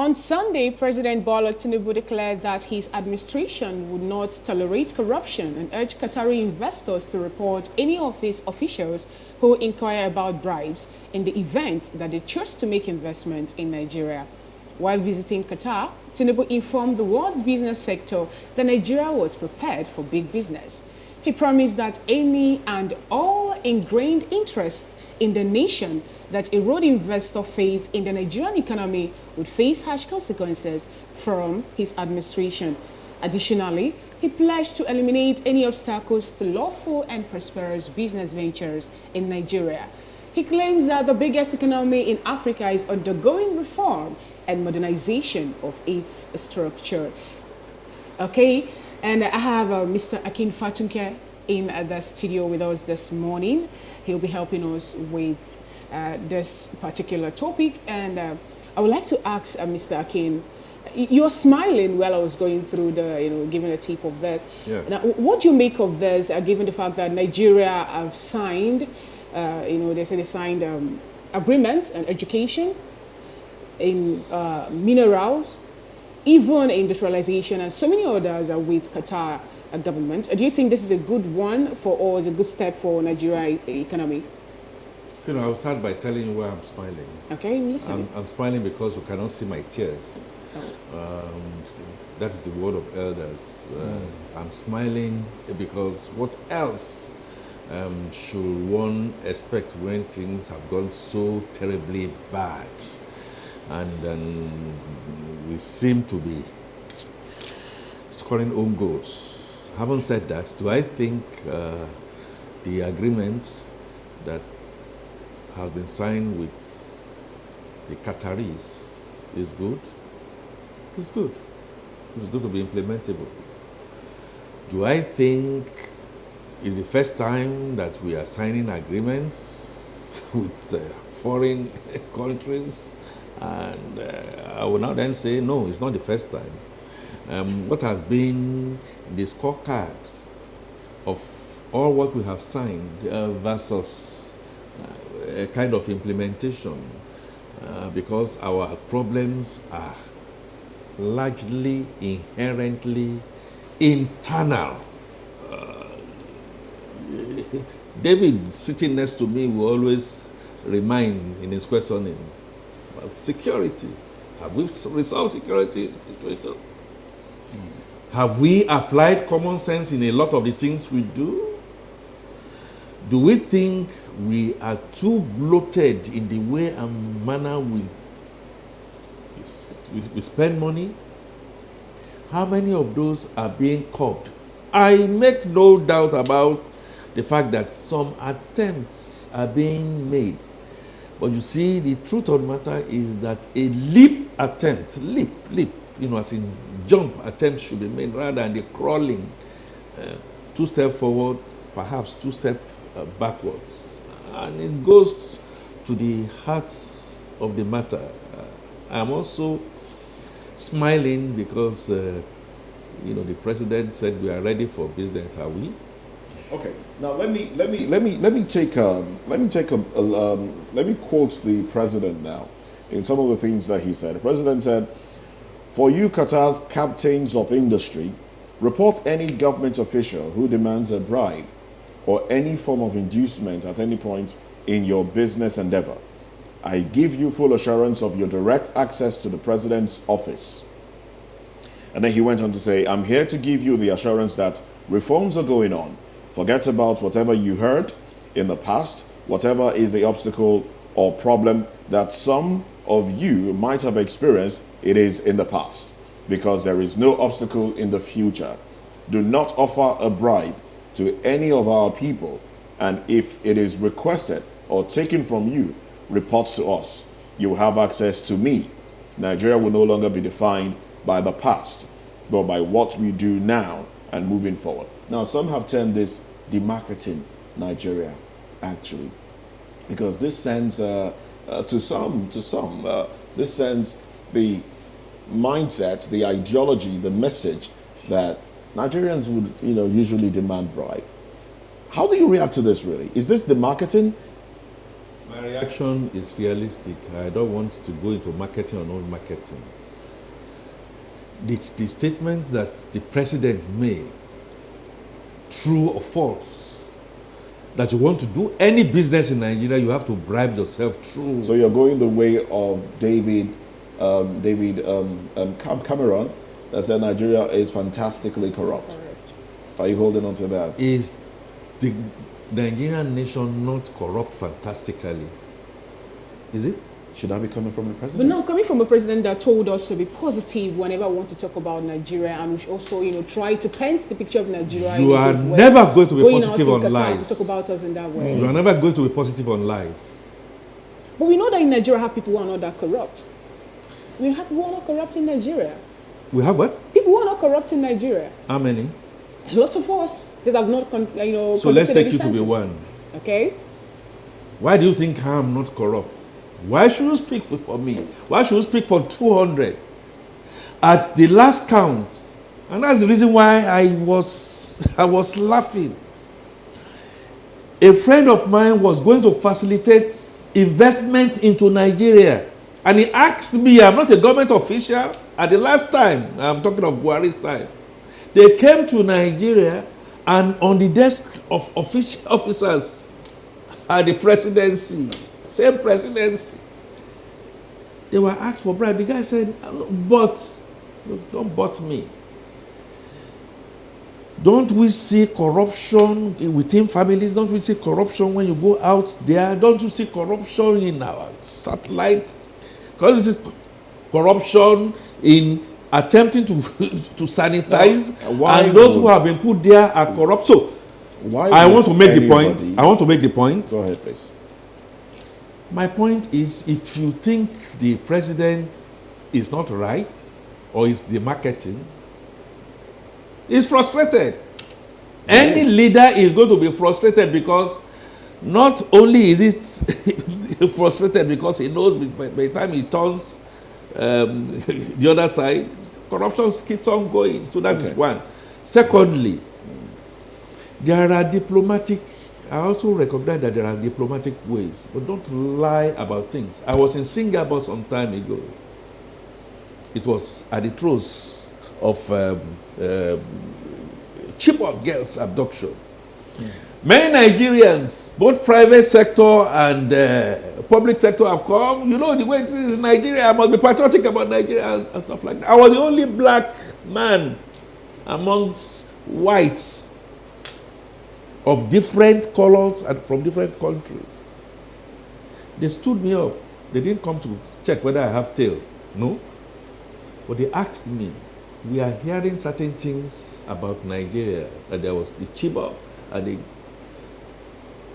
On Sunday, President Bola Tinubu declared that his administration would not tolerate corruption and urged Qatari investors to report any of his officials who inquire about bribes in the event that they choose to make investment in Nigeria. While visiting Qatar, Tinubu informed the world's business sector that Nigeria was prepared for big business. He promised that any and all ingrained interests in the nation that erode investor faith in the Nigerian economy would face harsh consequences from his administration. Additionally, he pledged to eliminate any obstacles to lawful and prosperous business ventures in Nigeria. He claims that the biggest economy in Africa is undergoing reform and modernization of its structure. Okay, and I have Mr. Akin Fatunke in the studio with us this morning. He'll be helping us with this particular topic, and I would like to ask Mr. Akin, you're smiling while I was going through the, giving a tip of this. Yeah. Now, what do you make of this, given the fact that Nigeria have signed, they say they signed agreements on education, in minerals, even industrialization, and so many others with Qatar government. Do you think this is a good one or is a good step for Nigeria economy? I will start by telling you why I'm smiling. Okay, I'm listening. I'm smiling because you cannot see my tears. That is the word of elders. I'm smiling because what else should one expect when things have gone so terribly bad? And we seem to be scoring own goals. Having said that, do I think the agreements that has been signed with the Qataris is good? It's good. It's good to be implementable. Do I think it's the first time that we are signing agreements with foreign countries? And I will now then say, no, it's not the first time. What has been the scorecard of all what we have signed versus a kind of implementation, because our problems are largely, inherently internal. David, sitting next to me, will always remind in his questioning about security. Have we resolved security situations? Have we applied common sense in a lot of the things we do? Do we think we are too bloated in the way and manner we spend money? How many of those are being curbed? I make no doubt about the fact that some attempts are being made. But you see, the truth of the matter is that a leap attempt, as in jump attempts should be made rather than the crawling, 2 steps forward, perhaps 2 steps backwards. And it goes to the heart of the matter. I'm also smiling because, the president said we are ready for business. Are we? Okay. Now let me quote the president now in some of the things that he said. The president said, "For you Qatar's captains of industry, report any government official who demands a bribe or any form of inducement at any point in your business endeavor. I give you full assurance of your direct access to the president's office." And then he went on to say, "I'm here to give you the assurance that reforms are going on. Forget about whatever you heard in the past, whatever is the obstacle or problem that some of you might have experienced, it is in the past, because there is no obstacle in the future. Do not offer a bribe to any of our people, and if it is requested or taken from you, report to us. You will have access to me. Nigeria will no longer be defined by the past, but by what we do now and moving forward." Now, some have termed this demarketing Nigeria, actually, because this sends, this sends the mindset, the ideology, the message that Nigerians would, usually demand bribe. How do you react to this, really? Is this demarketing? My reaction is realistic. I don't want to go into marketing or non-marketing. the statements that the president made, true or false, that you want to do any business in Nigeria, you have to bribe yourself through. So you're going the way of David Cameron, that said Nigeria is fantastically corrupt. Are you holding on to that? Is the Nigerian nation not corrupt fantastically? Is it? Should that be coming from the But president? no, coming from a president that told us to be positive whenever we want to talk about Nigeria, and we should also, try to paint the picture of Nigeria. You in a are good way. never going to be Going positive out on to Qatar lies. to talk about us in that way. You are never going to be positive on lies. But we know that in Nigeria have people who are not that corrupt. We have people who are not corrupt in Nigeria. We have what? People who are not corrupt in Nigeria. How many? Lots of us. Just have not, So let's conducted take any you to be census. one. Okay? Why do you think I'm not corrupt? Why should you speak for me? Why should you speak for 200? At the last count, and that's the reason why I was laughing. A friend of mine was going to facilitate investment into Nigeria. And he asked me, I'm not a government official, at the last time, I'm talking of Buhari's time, they came to Nigeria and on the desk of officers at the presidency, same presidency, they were asked for bribe. The guy said, but, don't but me. Don't we see corruption within families? Don't we see corruption when you go out there? Don't you see corruption in our satellites? Because this is corruption in attempting to sanitize, and those who have been put there are corrupt. So, I want to make the point. I want to make the point. Go ahead, please. My point is, if you think the president is not right, or is the marketing, he's frustrated. Any leader is going to be frustrated because not only is it frustrated because he knows by the time he turns the other side, corruption keeps on going. So that is one. Secondly, there are diplomatic, I also recognize that there are diplomatic ways, but don't lie about things. I was in Singapore some time ago. It was at the throes of cheap-up girls abduction. Many Nigerians, both private sector and public sector, have come. You know, the way it is in Nigeria, I must be patriotic about Nigeria and stuff like that. I was the only black man amongst whites of different colors and from different countries. They stood me up. They didn't come to check whether I have tail. No. But they asked me, we are hearing certain things about Nigeria, that there was the Chibok, and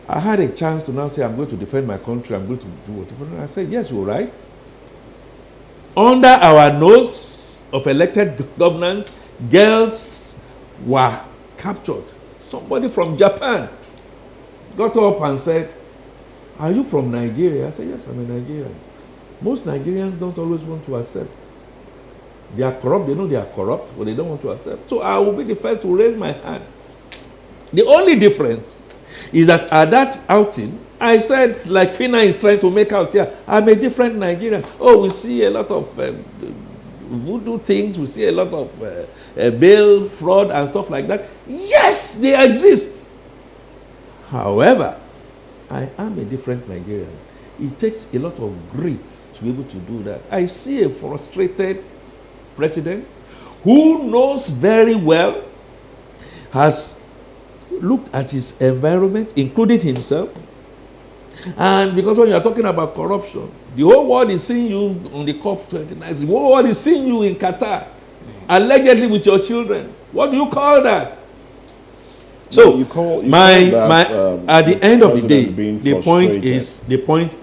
I had a chance to now say, I'm going to defend my country, I'm going to do whatever. I said, yes, you're right. Under our nose of elected governance, girls were captured. Somebody from Japan got up and said, are you from Nigeria? I said, yes, I'm a Nigerian. Most Nigerians don't always want to accept. They are corrupt, they know they are corrupt, but they don't want to accept. So I will be the first to raise my hand. The only difference is that at that outing, I said, like Fina is trying to make out here, I'm a different Nigerian. Oh, we see a lot of voodoo things, we see a lot of bail fraud and stuff like that. Yes, they exist. However, I am a different Nigerian. It takes a lot of grit to be able to do that. I see a frustrated president who knows very well, has looked at his environment, including himself. And because when you are talking about corruption, the whole world is seeing you on the COP29. The whole world is seeing you in Qatar, allegedly with your children. What do you call that? So, you call that, at the end of the day, the point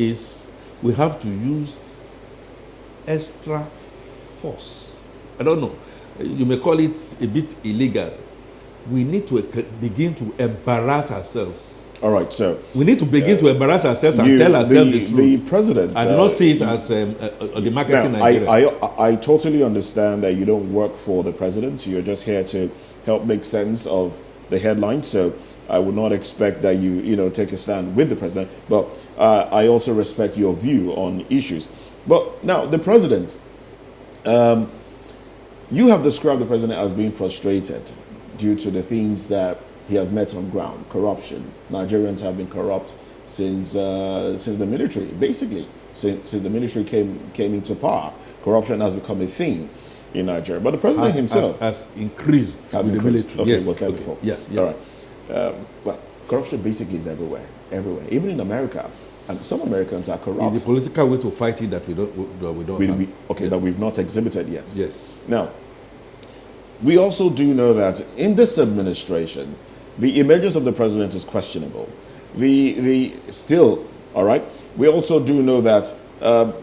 is, we have to use extra force. I don't know. You may call it a bit illegal. We need to begin to embarrass ourselves. All right, so we need to begin to embarrass ourselves and tell ourselves the truth. The president, I do not see it as the marketing. I totally understand that you don't work for the president. You're just here to help make sense of the headline. So I would not expect that you take a stand with the president. But I also respect your view on issues. But now the president, You have described the president as being frustrated due to the things that he has met on ground. Corruption. Nigerians have been corrupt since the military, basically. Since the military came into power, corruption has become a thing in Nigeria. But the president himself has increased with the military. Okay, Yes, was there okay. before. Yeah, yeah. All right. Well, corruption basically is everywhere, even in America. And some Americans are corrupt. It's the political way to fight it that we don't have. That we've not exhibited yet. Yes. Now, we also do know that in this administration, the emergence of the president is questionable. All right. We also do know that the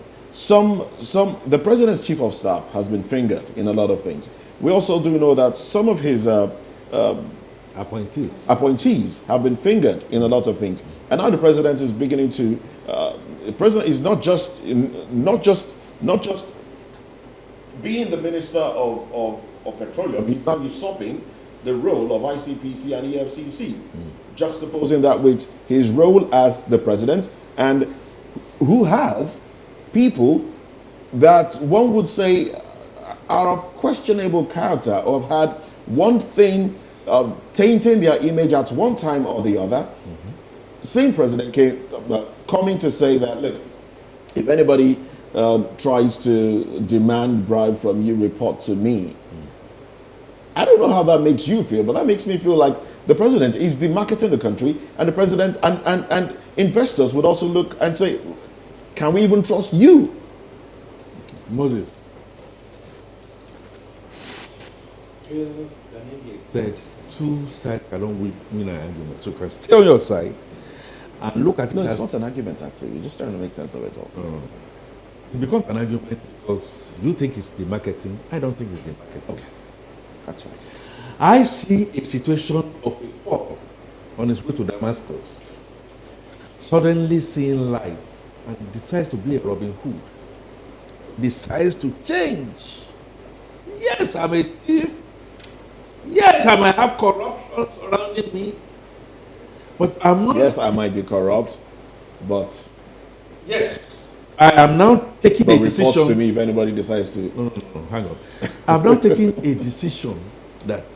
president's chief of staff has been fingered in a lot of things. We also do know that some of his appointees have been fingered in a lot of things. And now the president is beginning to. The president is not just being the minister of petroleum. He's now usurping the role of ICPC and EFCC, juxtaposing that with his role as the president, and who has people that one would say are of questionable character or have had one thing tainting their image at one time or the other. Same president coming to say that, look, if anybody tries to demand bribe from you, report to me. I don't know how that makes you feel, but that makes me feel like the president is demarketing the country, and the president and investors would also look and say, can we even trust you? Moses said two sides cannot win an argument. So you can stay on your side and look at it. No, it's not an argument, actually. You're just trying to make sense of it all. It becomes an argument because you think it's the marketing. I don't think it's the marketing. Okay, that's fine. I see a situation of a Paul on his way to Damascus, suddenly seeing light and decides to be a Robin Hood, decides to change. Yes, I'm a thief. Yes, I might have corruption surrounding me, but I'm not. Yes, I might be corrupt, but yes, I am now taking a decision. Reports to me if anybody decides to. No, hang on. I've now taken a decision that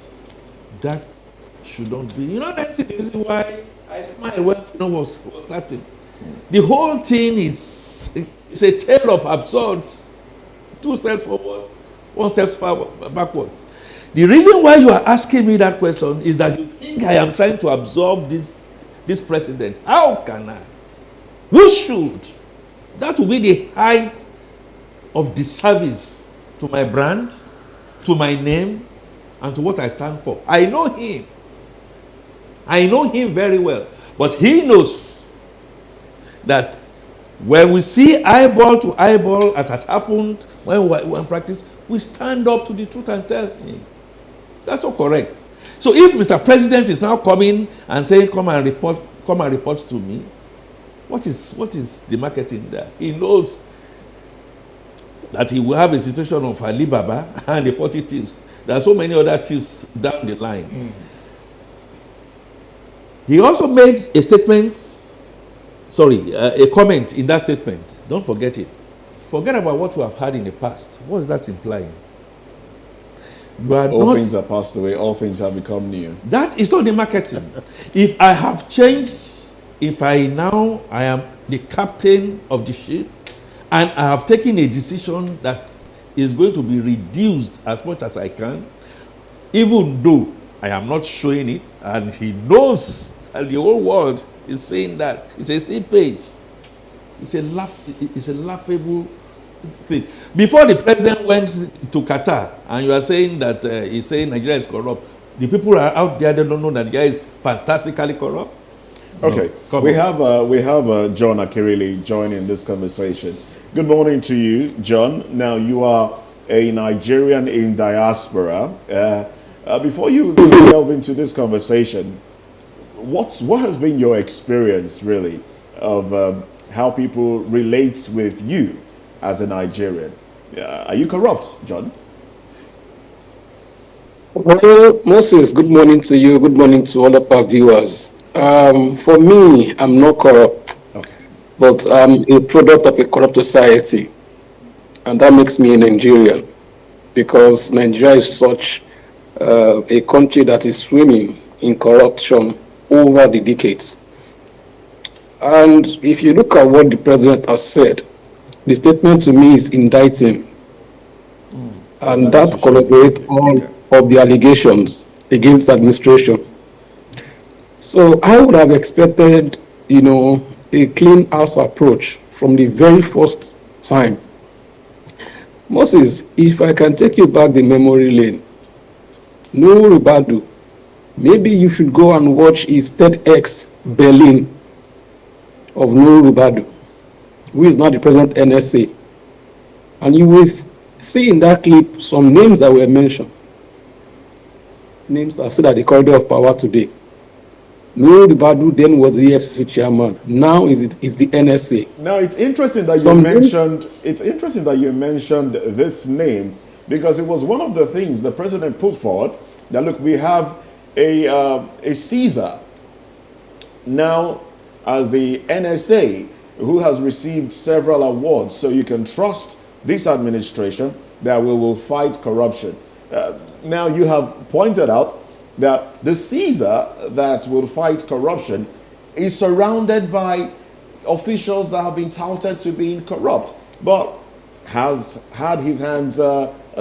shouldn't be. You know, that's the reason why I smile when was starting. The whole thing is a tale of absurds. 2 steps forward, 1 step backwards. The reason why you are asking me that question is that you think I am trying to absolve this president. How can I? Who should? That will be the height of disservice to my brand, to my name, and to what I stand for. I know him. I know him very well. But he knows that when we see eyeball to eyeball, as has happened when practice, we stand up to the truth and tell him. That's not correct. So if Mr. President is now coming and saying, come and report to me, what is the marketing there? He knows that he will have a situation of Ali Baba and the 40 thieves. There are so many other thieves down the line. He also made a statement, a comment in that statement. Don't forget it. Forget about what you have had in the past. What is that implying? All things are passed away, all things have become new. That is not the marketing. If I have changed, if I am the captain of the ship, and I have taken a decision that is going to be reduced as much as I can, even though I am not showing it, and he knows, and the whole world is saying that. It's a same page. It's a laughable thing. Before the president went to Qatar, and you are saying that he's saying Nigeria is corrupt, the people are out there, they don't know that Nigeria is fantastically corrupt. Okay, no, we have John Akirili joining this conversation. Good morning to you, John. Now, you are a Nigerian in diaspora. Before you delve into this conversation, what has been your experience, really, of how people relate with you as a Nigerian? Are you corrupt, John? Well, Moses, good morning to you. Good morning to all of our viewers. For me, I'm not corrupt. Okay. But I'm a product of a corrupt society, and that makes me a Nigerian. because Nigeria is such a country that is swimming in corruption over the decades. And if you look at what the president has said, the statement to me is indicting, and that corroborates all of the allegations against administration. So I would have expected, a clean house approach from the very first time. Moses, if I can take you back the memory lane, Nuhu Ribadu, maybe you should go and watch his TEDx Berlin of Nuhu Ribadu, who is now the president NSA. And you will see in that clip some names that were mentioned. Names are still at the corridor of power today. Nuhu Ribadu then was the EFCC chairman. Now is the NSA. Now it's interesting that you mentioned this name, because it was one of the things the president put forward, that look, we have a Caesar now as the NSA, who has received several awards, so you can trust this administration that we will fight corruption. Now you have pointed out that the Caesar that will fight corruption is surrounded by officials that have been touted to being corrupt, but has had his hands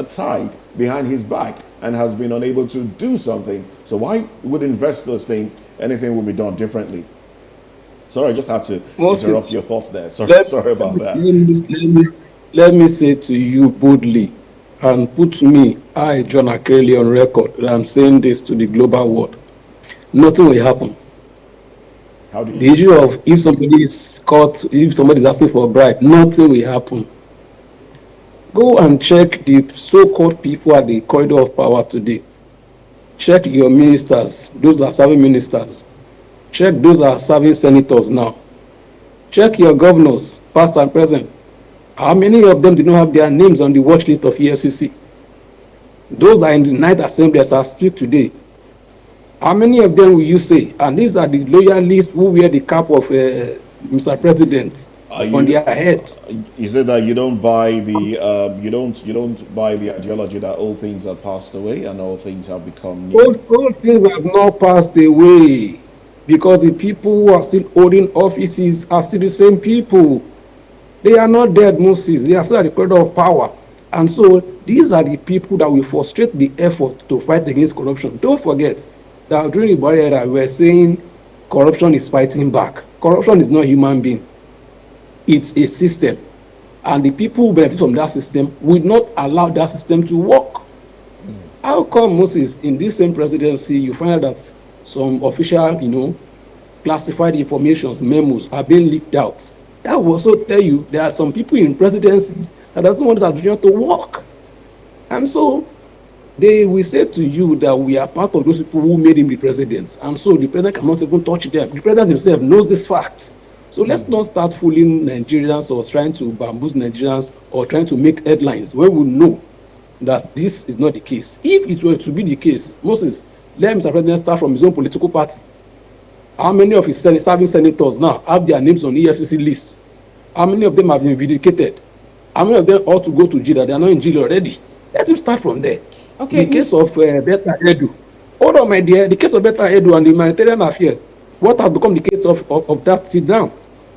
tied behind his back and has been unable to do something. So why would investors think anything will be done differently? Sorry, I just had to interrupt your thoughts there. Sorry about that. Let me say to you boldly, and put me, John Akreli, on record that I'm saying this to the global world. Nothing will happen. How do you The issue of if somebody is caught, if somebody is asking for a bribe, nothing will happen. Go and check the so-called people at the corridor of power today. Check your ministers, those are serving ministers. Check those are serving senators now. Check your governors, past and present. How many of them do not have their names on the watch list of EFCC? Those that are in the Ninth Assembly as I speak today, how many of them will you say? And these are the loyalists who wear the cap of Mr. President on their head. Is it that you don't buy the you don't buy the ideology that all things have passed away and all things have become new? All things have not passed away, because the people who are still holding offices are still the same people. They are not dead, Moses. They are still at the corridor of power. And so these are the people that will frustrate the effort to fight against corruption. Don't forget that during the Buhari era, we were saying corruption is fighting back. Corruption is not a human being. It's a system. And the people who benefit from that system will not allow that system to work. How come, Moses, in this same presidency, you find out that some official, classified informations, memos are being leaked out? That will also tell you there are some people in presidency that doesn't want this administration to work. And so they will say to you that we are part of those people who made him the president. And so the president cannot even touch them. The president himself knows this fact. So let's not start fooling Nigerians or trying to bamboozle Nigerians or trying to make headlines when we know that this is not the case. If it were to be the case, Moses, let Mr. President start from his own political party. How many of his serving senators now have their names on the EFCC list? How many of them have been vindicated? How many of them ought to go to jail? They are not in jail already. Let him start from there. Okay. The case of Beta Edu. Hold on, my dear. The case of Beta Edu and the humanitarian affairs. What has become the case of that sit down?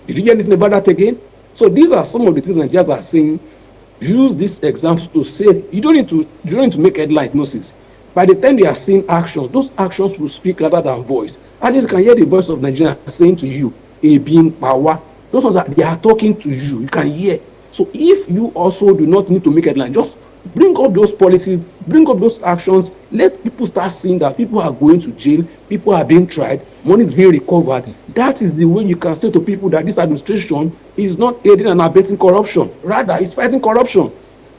Did you hear anything about that again? So these are some of the things Nigerians are saying. Use these examples to say you don't need to make headlines, Moses. By the time they are seeing action, those actions will speak rather than voice. At least you can hear the voice of Nigeria saying to you, a being power. Those ones they are talking to you. You can hear. So if you also do not need to make headlines, just bring up those policies, bring up those actions. Let people start seeing that people are going to jail, people are being tried, money is being recovered. That is the way you can say to people that this administration is not aiding and abetting corruption. Rather, it's fighting corruption.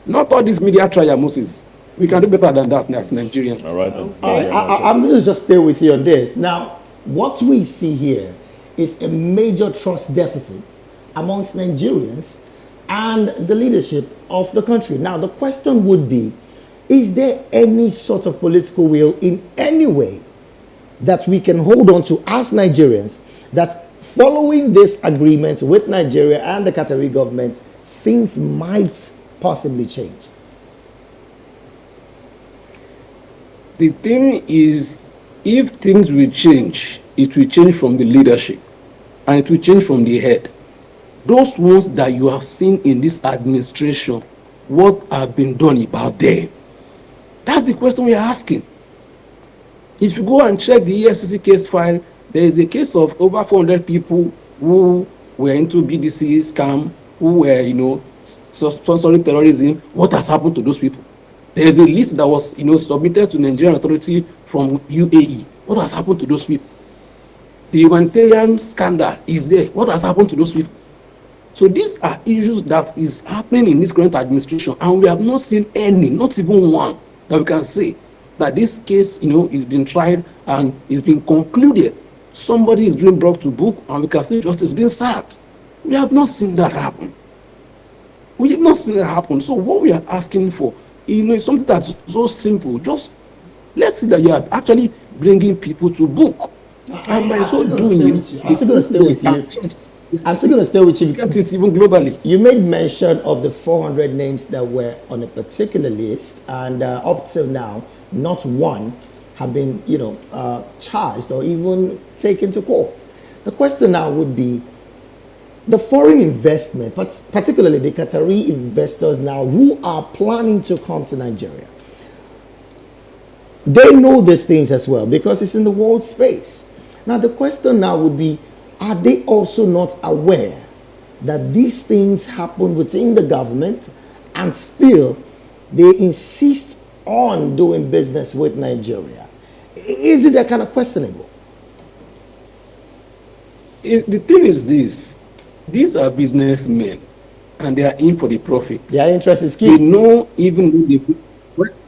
Not all these media trial, Moses. We can do better than that as Nigerians. All right. Okay. I'm going to just stay with you on this. Now, what we see here is a major trust deficit amongst Nigerians and the leadership of the country. Now, the question would be, is there any sort of political will in any way that we can hold on to as Nigerians that following this agreement with Nigeria and the Qatari government, things might possibly change? The thing is, if things will change, it will change from the leadership and it will change from the head. Those ones that you have seen in this administration, what have been done about them? That's the question we are asking. If you go and check the EFCC case file, there is a case of over 400 people who were into BDC scam, who were, sponsoring terrorism. What has happened to those people? There is a list that was, submitted to Nigerian authority from UAE. What has happened to those people? The humanitarian scandal is there. What has happened to those people? So these are issues that is happening in this current administration, and we have not seen any, not even one, that we can say that this case, is being tried and is being concluded. Somebody is being brought to book, and we can see justice being served. We have not seen that happen. We have not seen that happen. So what we are asking for, is something that's so simple. Just let's see that you are actually bringing people to book, and by so doing, I'm still going to stay with you. I'm still going to stay with you. Get it even globally. You made mention of the 400 names that were on a particular list, and up till now, not one have been, charged or even taken to court. The question now would be the foreign investment, but particularly the Qatari investors now who are planning to come to Nigeria. They know these things as well because it's in the world space. Now the question now would be, are they also not aware that these things happen within the government and still they insist on doing business with Nigeria? Is it that kind of questionable? The thing is this, these are businessmen and they are in for the profit. Their interest is They key. know even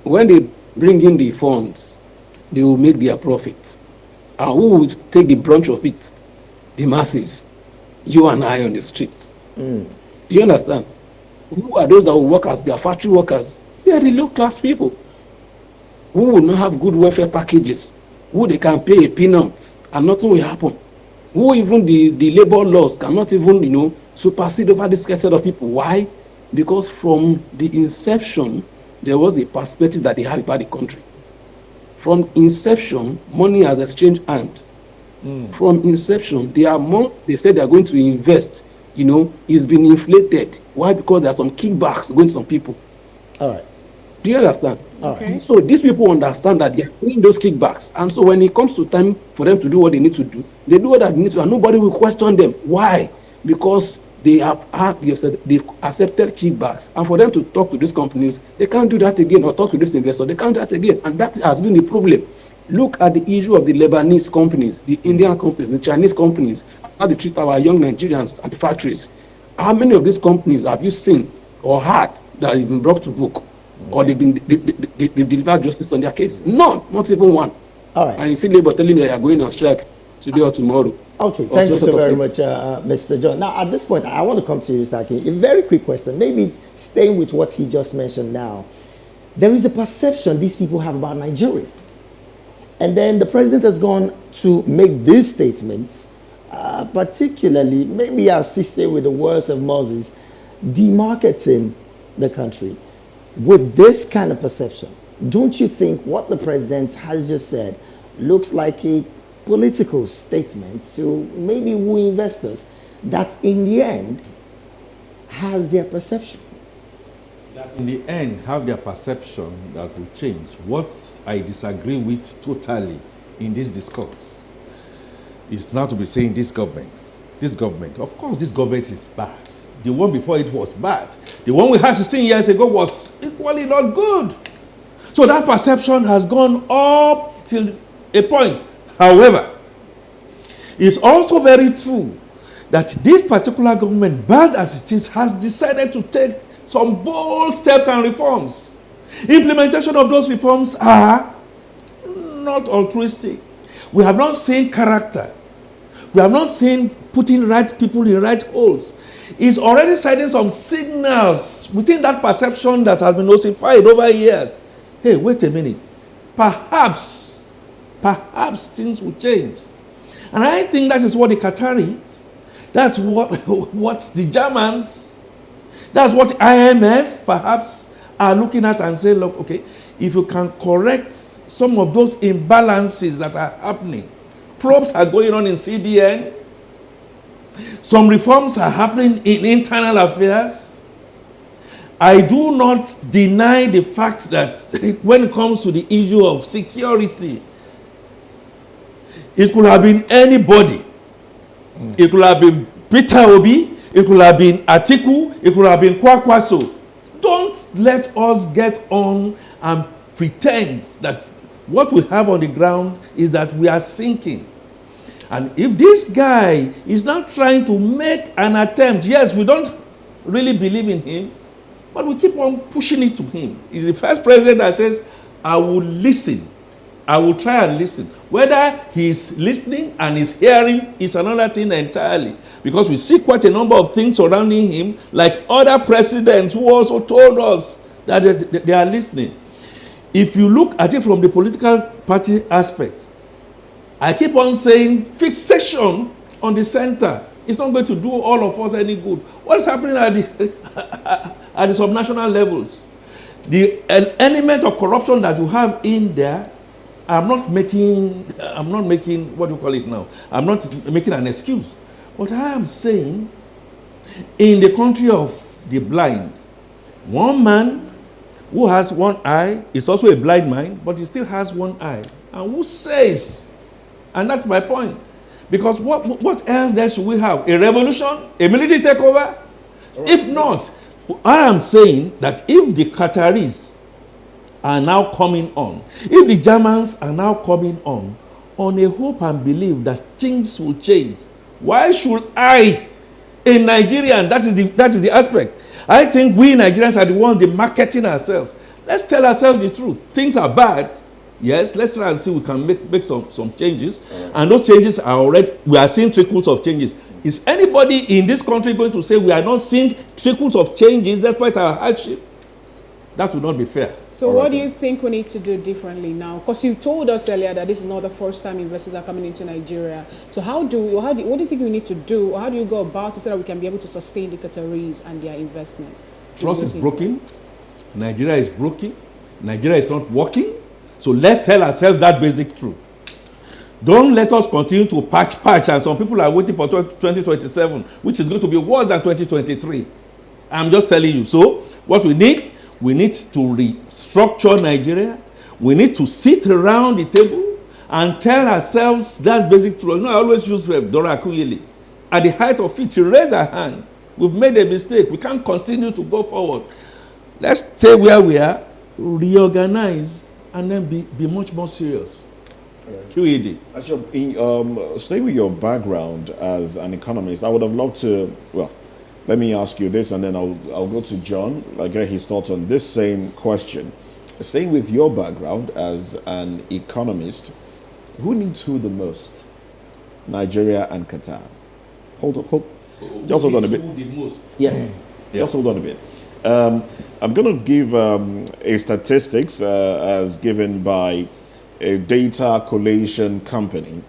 when they bring in the funds, they will make their profit. And who will take the brunt of it? The masses, you and I on the streets. Do you understand? Who are those that will work as their factory workers? They are the low class people who will not have good welfare packages, who they can pay a peanuts and nothing will happen. Who even the labor laws cannot even, supersede over this set of people. Why? Because from the inception, there was a perspective that they had about the country. From inception, money has exchanged hand. From inception, the amount they said they are going to invest, is being inflated. Why? Because there are some kickbacks going to some people. All right. Do you understand? Okay. So these people understand that they are paying those kickbacks, and so when it comes to time for them to do what they need to do, they do what they need to, and nobody will question them. Why? Because they've accepted kickbacks, and for them to talk to these companies, they can't do that again, or talk to this investor, they can't do that again, and that has been the problem. Look at the issue of the Lebanese companies, the Indian companies, the Chinese companies, how they treat our young Nigerians at the factories. How many of these companies have you seen or heard that have been brought to book, or they've delivered justice on their case? None, not even one. All right. And you see labor telling you they are going on strike today or tomorrow. Okay, Or thank you some so sort of very thing. much, Mr. John. Now, at this point, I want to come to you, Mr. Akin. A very quick question, maybe staying with what he just mentioned now. There is a perception these people have about Nigeria. And then the president has gone to make these statements, particularly, maybe I'll still stay with the words of Moses, demarketing the country. With this kind of perception, don't you think what the president has just said looks like a political statement to maybe woo investors that in the end has their perception? That in the end have their perception that will change. What I disagree with totally in this discourse is now to be saying this government, of course this government is bad. The one before it was bad. The one we had 16 years ago was equally not good. So that perception has gone up till a point. However, it's also very true that this particular government, bad as it is, has decided to take some bold steps and reforms. Implementation of those reforms are not altruistic. We have not seen character. We have not seen putting right people in right holes. It's already sending some signals within that perception that has been ossified over years. Hey, wait a minute. Perhaps things will change. And I think that is what the Qataris, that's what the Germans, that's what IMF perhaps are looking at and say, look, okay, if you can correct some of those imbalances that are happening. Probes are going on in CBN. Some reforms are happening in internal affairs. I do not deny the fact that when it comes to the issue of security, it could have been anybody. It could have been Peter Obi. It could have been Atiku. It could have been Kwakwaso. Don't let us get on and pretend that what we have on the ground is that we are sinking. And if this guy is not trying to make an attempt, yes, we don't really believe in him, but we keep on pushing it to him. He's the first president that says, I will listen. I will try and listen. Whether he's listening and he's hearing is another thing entirely. Because we see quite a number of things surrounding him, like other presidents who also told us that they are listening. If you look at it from the political party aspect, I keep on saying fixation on the center is not going to do all of us any good. What's happening at the, at the subnational levels? The element of corruption that you have in there, I'm not making, what do you call it now? I'm not making an excuse. But I am saying, in the country of the blind, one man who has one eye is also a blind man, but he still has one eye. And who says, and that's my point, because what else then should we have? A revolution? A military takeover? Right. If not, I am saying that if the Qataris are now coming on, if the Germans are now coming on a hope and belief that things will change, why should I, a Nigerian, that is the aspect. I think we Nigerians are the ones marketing ourselves. Let's tell ourselves the truth. Things are bad. Yes, let's try and see we can make some changes. And those changes are already, we are seeing trickles of changes. Is anybody in this country going to say we are not seeing trickles of changes despite our hardship? That would not be fair. So what do you think we need to do differently now? Because you told us earlier that this is not the first time investors are coming into Nigeria. So what do you think we need to do? Or how do you go about it so that we can be able to sustain the Qataris and their investment? Trust is broken. Nigeria is broken. Nigeria is not working. So let's tell ourselves that basic truth. Don't let us continue to patch, and some people are waiting for 2027, which is going to be worse than 2023. I'm just telling you. So what we need to restructure Nigeria. We need to sit around the table and tell ourselves that basic truth. You know, I always use Dora Akuyele. At the height of it, she raised her hand. We've made a mistake. We can't continue to go forward. Let's stay where we are, reorganize, and then be much more serious. Right. QED. As staying with your background as an economist, I would have loved to, well, let me ask you this, and then I'll go to John. I'll get his thoughts on this same question. Staying with your background as an economist, who needs who the most? Nigeria and Qatar. Just hold on a bit. Who the most? Yes. Yeah. Just hold on a bit. I'm going to give a statistics as given by a data collation company.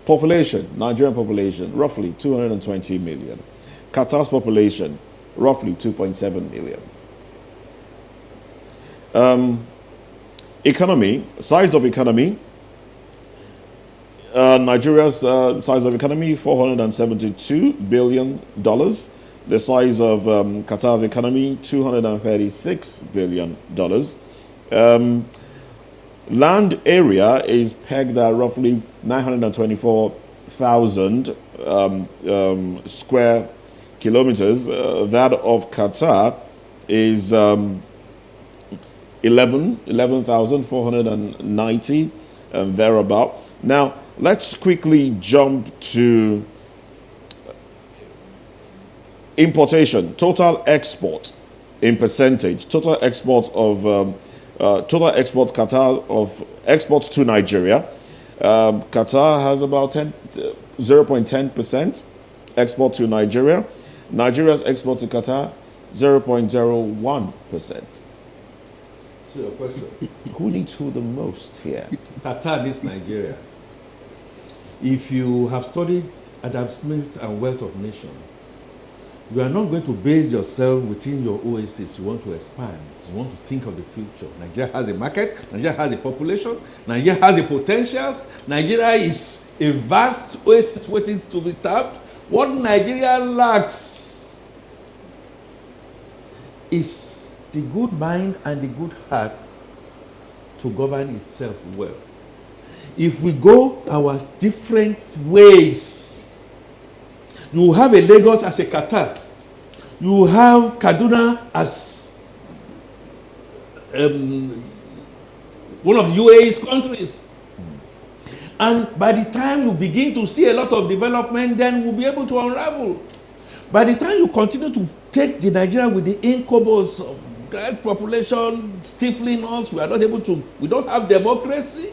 Population, Nigerian population, roughly 220 million. Qatar's population, roughly 2.7 million. Economy, size of economy. Nigeria's size of economy, $472 billion. The size of Qatar's economy, $236 billion. Land area is pegged at roughly 924,000 square kilometers. That of Qatar is 11,490 and thereabout. Now, let's quickly jump to importation, total export in percentage, total export of Qatar of exports to Nigeria. Qatar has about 0.10% export to Nigeria. Nigeria's export to Qatar, 0.01%. So your question. Who needs who the most here? Qatar needs Nigeria. If you have studied advancement and wealth of nations, You are not going to base yourself within your oasis. You want to expand. You want to think of the future. Nigeria has a market. Nigeria has a population. Nigeria has the potentials. Nigeria is a vast oasis waiting to be tapped. What Nigeria lacks is the good mind and the good heart to govern itself well. If we go our different ways, you have a Lagos as a Qatar. You have Kaduna as one of UAE's countries. And by the time you begin to see a lot of development, then we'll be able to unravel. By the time you continue to take the Nigeria with the incubus of great population stifling us, we are not able to, we don't have democracy.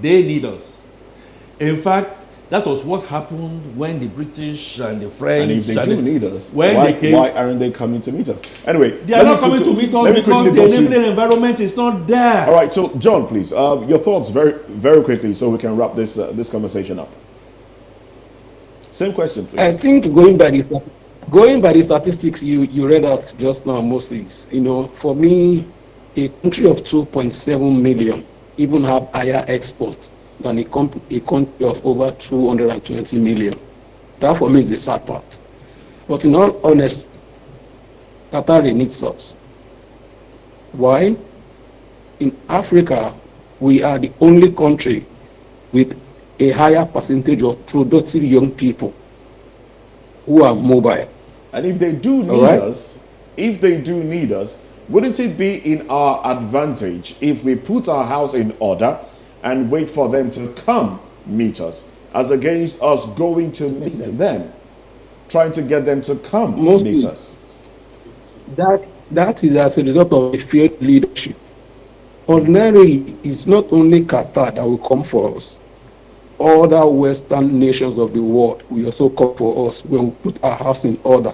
They need us. In fact, that was what happened when the British and the French... And if they do need us, why aren't they coming to meet us? Anyway... They are not coming to meet us because the enabling environment is not there. All right, so John, please, your thoughts very, very quickly so we can wrap this, this conversation up. Same question, please. I think going by the statistics you read out just now, Moses, you know, for me, a country of 2.7 million even have higher exports than a country of over 220 million. That for me is the sad part. But in all honesty, Qatar needs us. Why? In Africa, we are the only country with a higher percentage of productive young people who are mobile. And if they do need us, wouldn't it be in our advantage if we put our house in order and wait for them to come meet us, as against us going to meet them, trying to get them to come meet us? That is as a result of a failed leadership. Ordinarily, it's not only Qatar that will come for us. Other Western nations of the world will also come for us when we put our house in order.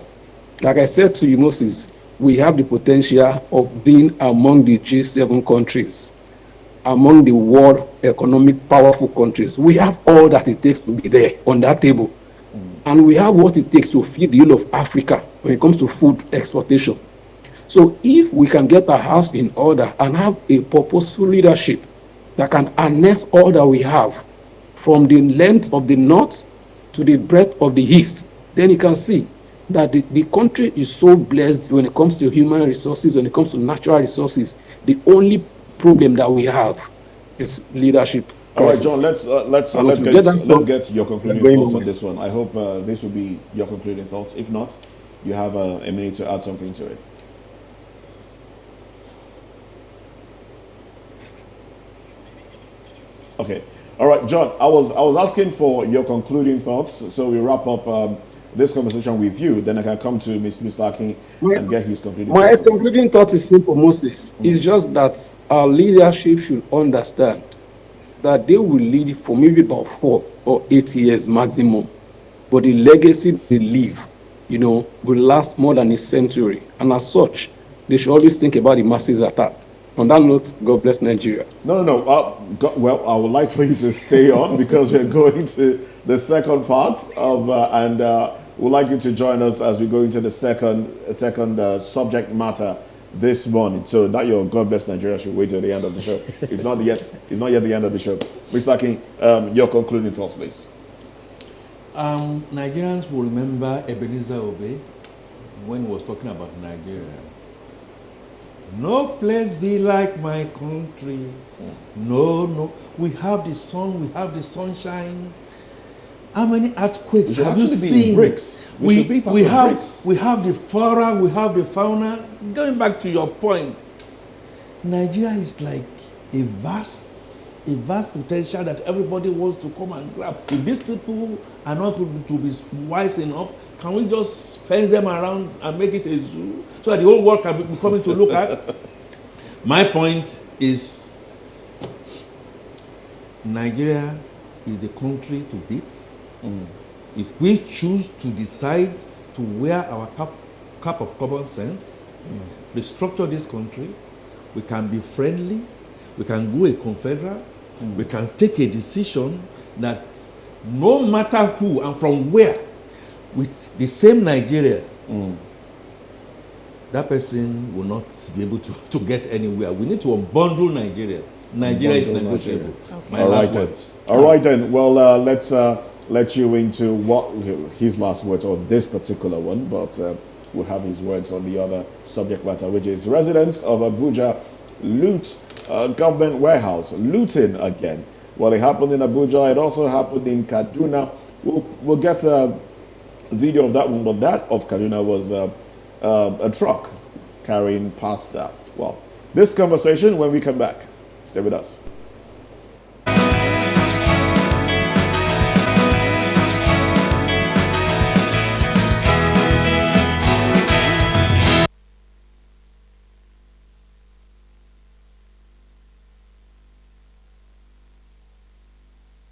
Like I said to you, Moses, we have the potential of being among the G7 countries, among the world economic powerful countries. We have all that it takes to be there on that table. And we have what it takes to feed the whole of Africa when it comes to food exportation. So if we can get our house in order and have a purposeful leadership that can harness all that we have, from the length of the north to the breadth of the east, then you can see that the country is so blessed when it comes to human resources, when it comes to natural resources. The only problem that we have is leadership. All right, John, let's get your concluding thoughts on this one. I hope this will be your concluding thoughts. If not, you have a minute to add something to it. Okay. All right, John, I was asking for your concluding thoughts, so we wrap up this conversation with you. Then I can come to Mr. Akin and get his concluding thoughts. My concluding thought is simple, Moses. It's just that our leadership should understand that they will lead for maybe about 4 or 8 years maximum, but the legacy they leave, you know, will last more than a century. And as such, they should always think about the masses at heart. On that note, God bless Nigeria. No. Well, I would like for you to stay on because we're going to the second part of, and we'd like you to join us as we go into the second subject matter this morning. So that your God bless Nigeria should wait till the end of the show. It's not yet the end of the show. Mr. Akin, your concluding thoughts, please. Nigerians will remember Ebenezer Obey when he was talking about Nigeria. No place be like my country. No. We have the sun, we have the sunshine. How many earthquakes have you seen? BRICS. We have the flora, we have the fauna. Going back to your point, Nigeria is like a vast potential that everybody wants to come and grab. If these people are not to be wise enough, can we just fence them around and make it a zoo so that the whole world can be coming to look at? My point is, Nigeria is the country to beat. If we choose to decide to wear our cap of common sense, restructure this country, we can be friendly, we can go a confederal, we can take a decision that no matter who and from where, with the same Nigeria, that person will not be able to get anywhere. We need to unbundle Nigeria. Nigeria is negotiable. Okay. My All last right then. words. All right then. Well, let's let you into what his last words on this particular one, but we'll have his words on the other subject matter, which is residents of Abuja loot government warehouse, looting again. Well, it happened in Abuja. It also happened in Kaduna. We'll get a video of that one, but that of Kaduna was a truck carrying pasta. Well, this conversation when we come back. Stay with us.